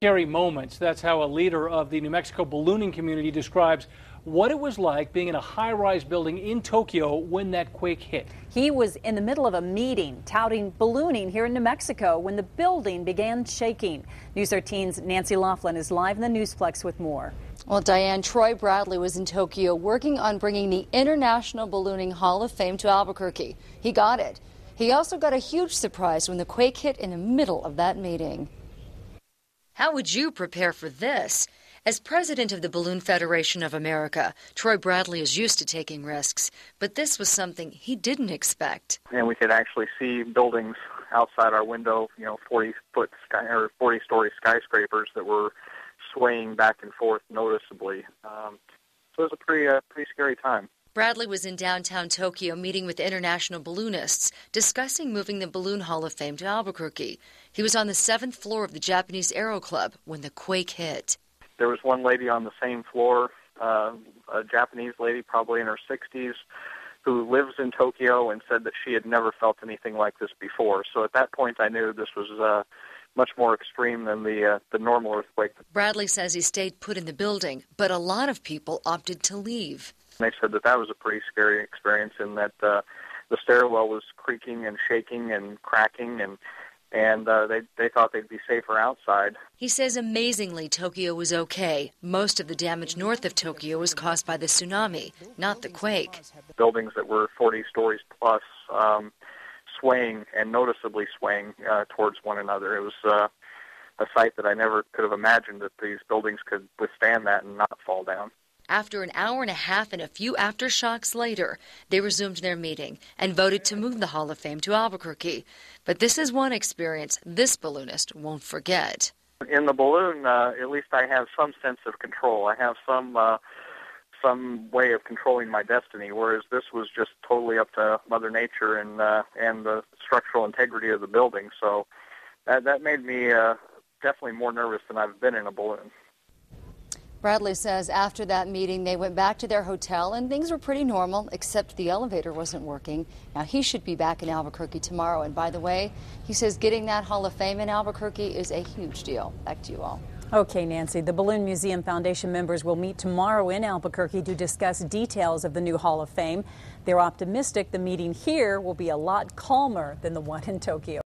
Scary moments. That's how a leader of the New Mexico ballooning community describes what it was like being in a high-rise building in Tokyo when that quake hit. He was in the middle of a meeting touting ballooning here in New Mexico when the building began shaking. News 13's Nancy Laughlin is live in the Newsplex with more. Well, Diane, Troy Bradley was in Tokyo working on bringing the International Ballooning Hall of Fame to Albuquerque. He got it. He also got a huge surprise when the quake hit in the middle of that meeting. How would you prepare for this? As president of the Balloon Federation of America, Troy Bradley is used to taking risks, but this was something he didn't expect. And we could actually see buildings outside our window, 40-foot or 40-story skyscrapers that were swaying back and forth noticeably. So it was a pretty scary time. Bradley was in downtown Tokyo meeting with international balloonists, discussing moving the Balloon Hall of Fame to Albuquerque. He was on the 7th floor of the Japanese Aero Club when the quake hit. There was one lady on the same floor, a Japanese lady probably in her 60s, who lives in Tokyo and said that she had never felt anything like this before. So at that point I knew this was much more extreme than the normal earthquake. Bradley says he stayed put in the building, but a lot of people opted to leave. They said that was a pretty scary experience in that the stairwell was creaking and shaking and cracking, and they thought they'd be safer outside. He says amazingly Tokyo was okay. Most of the damage north of Tokyo was caused by the tsunami, not the quake. Buildings that were 40 stories plus swaying and noticeably swaying towards one another. It was a sight that I never could have imagined that these buildings could withstand that and not fall down. After an hour and a half and a few aftershocks later, they resumed their meeting and voted to move the Hall of Fame to Albuquerque. But this is one experience this balloonist won't forget. In the balloon, at least I have some sense of control. I have some way of controlling my destiny, whereas this was just totally up to Mother Nature and the structural integrity of the building. So that made me definitely more nervous than I've been in a balloon. Bradley says after that meeting, they went back to their hotel and things were pretty normal, except the elevator wasn't working. Now, he should be back in Albuquerque tomorrow. And by the way, he says getting that Hall of Fame in Albuquerque is a huge deal. Back to you all. Okay, Nancy. The Balloon Museum Foundation members will meet tomorrow in Albuquerque to discuss details of the new Hall of Fame. They're optimistic the meeting here will be a lot calmer than the one in Tokyo.